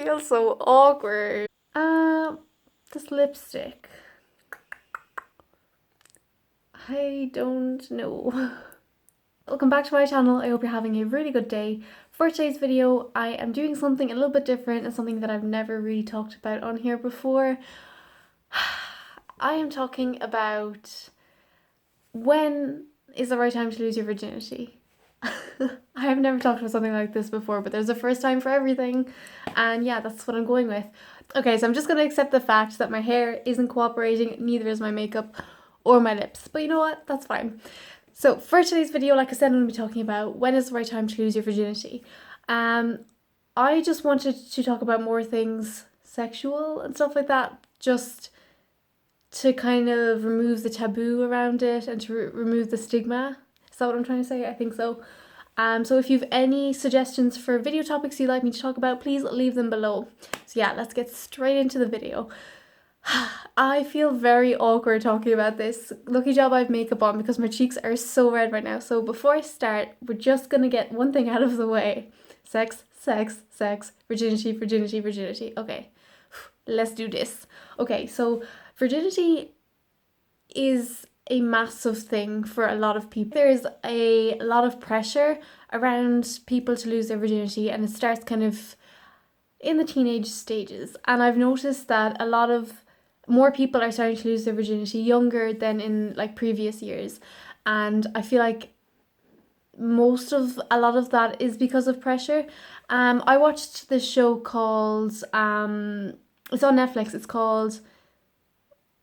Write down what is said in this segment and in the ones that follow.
feel so awkward. This lipstick. I don't know. Welcome back to my channel. I hope you're having a really good day. For today's video, I am doing something a little bit different and something that I've never really talked about on here before. I am talking about when is the right time to lose your virginity. I have never talked about something like this before, but there's a first time for everything, and yeah, that's what I'm going with. Okay, so I'm just gonna accept the fact that my hair isn't cooperating, neither is my makeup or my lips, but you know what, that's fine. So for today's video, like I said, I'm going to be talking about when is the right time to lose your virginity. I just wanted to talk about more things sexual and stuff like that, just to kind of remove the taboo around it and to remove the stigma. Is that what I'm trying to say? I think so. So if you have any suggestions for video topics you'd like me to talk about, please leave them below. So yeah, let's get straight into the video. I feel very awkward talking about this. Lucky job I have makeup on because my cheeks are so red right now. So before I start, we're just gonna get one thing out of the way. Sex, sex, sex, virginity, virginity, virginity. Okay, let's do this. Okay, so virginity is a massive thing for a lot of people. There's a lot of pressure around people to lose their virginity, and it starts kind of in the teenage stages. And I've noticed that more people are starting to lose their virginity younger than in like previous years, and I feel like a lot of that is because of pressure. I watched this show called it's on Netflix. It's called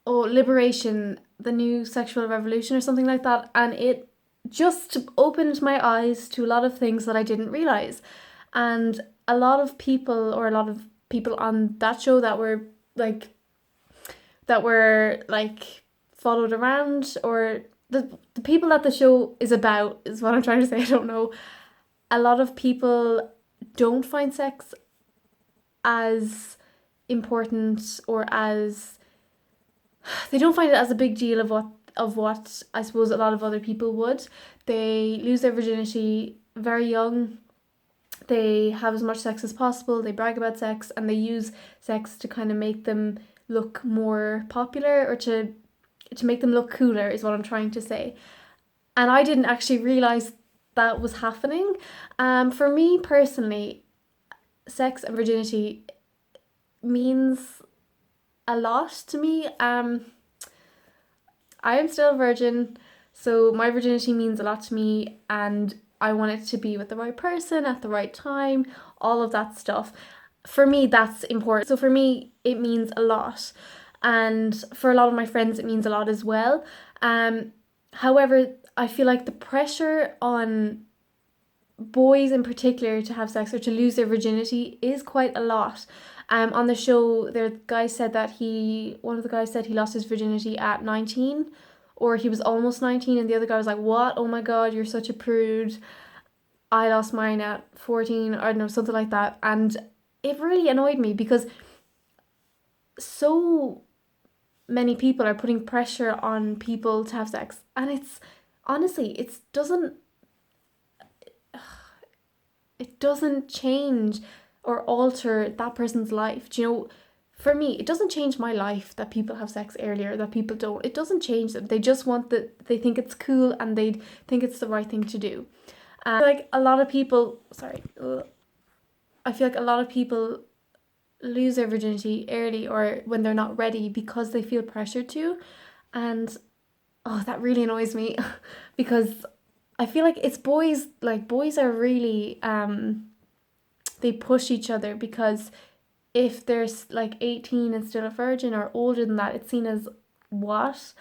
Liberation, the New Sexual Revolution or something like that, and it just opened my eyes to a lot of things that I didn't realize. And a lot of people on that show that were followed around, or the people that the show is about is what I'm trying to say. I don't know. A lot of people don't find sex as important, or they don't find it as a big deal of what I suppose a lot of other people would. They lose their virginity very young. They have as much sex as possible. They brag about sex, and they use sex to kind of make them look more popular, or to make them look cooler is what I'm trying to say. And I didn't actually realize that was happening. For me personally, sex and virginity means a lot to me. I am still a virgin, so my virginity means a lot to me, and I want it to be with the right person at the right time, all of that stuff. For me, that's important. So for me, it means a lot. And for a lot of my friends, it means a lot as well. However, I feel like the pressure on boys in particular to have sex or to lose their virginity is quite a lot. On the show, one of the guys said he lost his virginity at 19, or he was almost 19, and the other guy was like, "What? Oh my God, you're such a prude. I lost mine at 14, or I don't know, something like that." And it really annoyed me because so many people are putting pressure on people to have sex, and it doesn't change or alter that person's life. Do you know, for me, it doesn't change my life that people have sex earlier, that people don't. It doesn't change them. They just they think it's cool, and they think it's the right thing to do. I feel like a lot of people lose their virginity early, or when they're not ready, because they feel pressured to. And that really annoys me because I feel like it's boys are really they push each other, because if they're like 18 and still a virgin, or older than that, it's seen as what?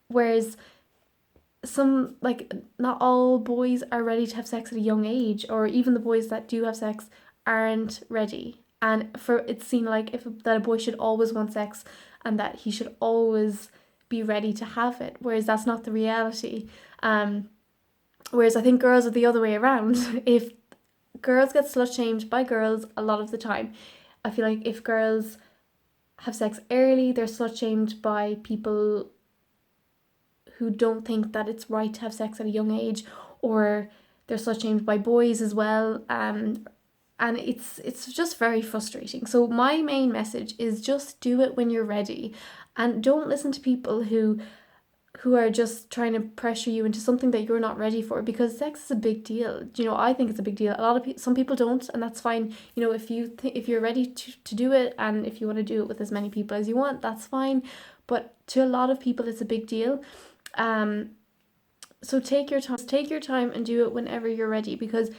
Whereas not all boys are ready to have sex at a young age, or even the boys that do have sex aren't ready. And it's seen like that a boy should always want sex, and that he should always be ready to have it, whereas that's not the reality. Whereas I think girls are the other way around. If girls get slut shamed by girls a lot of the time, I feel like if girls have sex early, they're slut shamed by people who don't think that it's right to have sex at a young age, or they're slut shamed by boys as well. and it's just very frustrating. So my main message is just do it when you're ready, and don't listen to people who are just trying to pressure you into something that you're not ready for, because sex is a big deal. You know, I think it's a big deal. A lot of people, some people don't, and that's fine. You know, if you're ready to do it, and if you want to do it with as many people as you want, that's fine. But to a lot of people, it's a big deal. So take your time and do it whenever you're ready, because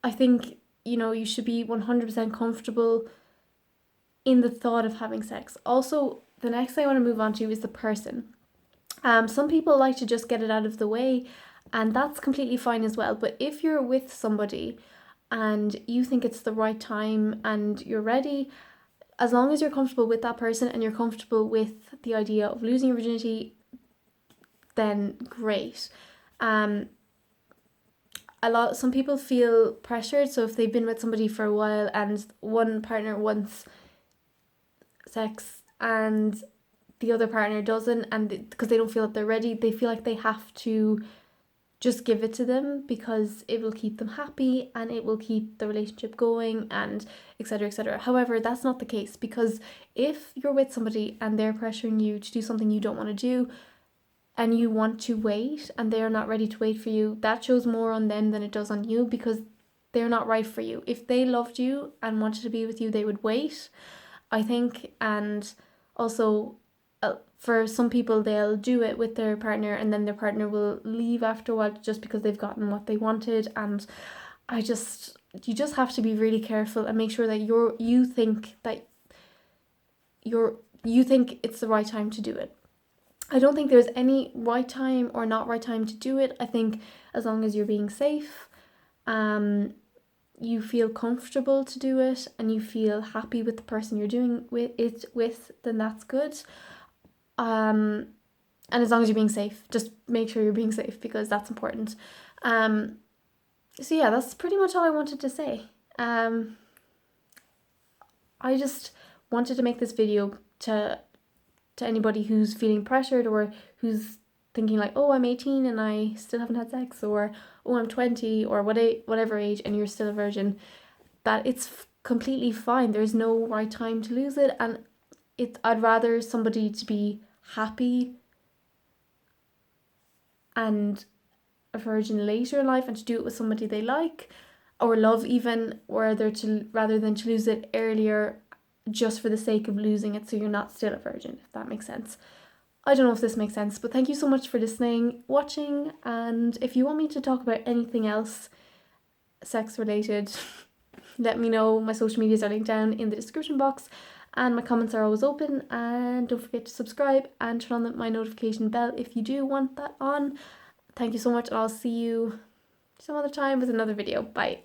I think, you know, you should be 100% comfortable in the thought of having sex. Also, the next thing I want to move on to is the person. Some people like to just get it out of the way, and that's completely fine as well. But if you're with somebody and you think it's the right time and you're ready, as long as you're comfortable with that person and you're comfortable with the idea of losing your virginity, then great. Some people feel pressured, so if they've been with somebody for a while and one partner wants sex and the other partner doesn't, and because they don't feel that they're ready, they feel like they have to just give it to them because it will keep them happy and it will keep the relationship going, and etc, etc. However, that's not the case, because if you're with somebody and they're pressuring you to do something you don't want to do, and you want to wait and they're not ready to wait for you, that shows more on them than it does on you, because they're not right for you. If they loved you and wanted to be with you, they would wait, I think. And also, for some people, they'll do it with their partner and then their partner will leave after a while just because they've gotten what they wanted. And you just have to be really careful and make sure that you think it's the right time to do it. I don't think there's any right time or not right time to do it. I think as long as you're being safe, you feel comfortable to do it and you feel happy with the person you're doing it with, then that's good. And as long as you're being safe, just make sure you're being safe, because that's important. So yeah, that's pretty much all I wanted to say. I just wanted to make this video to anybody who's feeling pressured, or who's thinking like, oh, I'm 18 and I still haven't had sex, or oh, I'm 20 or whatever age and you're still a virgin, that it's completely fine. There's no right time to lose it, and I'd rather somebody to be happy and a virgin later in life and to do it with somebody they like or love even, rather than to lose it earlier just for the sake of losing it so you're not still a virgin, if that makes sense. I don't know if this makes sense, but thank you so much for listening, watching, and if you want me to talk about anything else sex related, let me know. My social medias are linked down in the description box, and my comments are always open. And don't forget to subscribe and turn on my notification bell if you do want that on. Thank you so much, and I'll see you some other time with another video. Bye.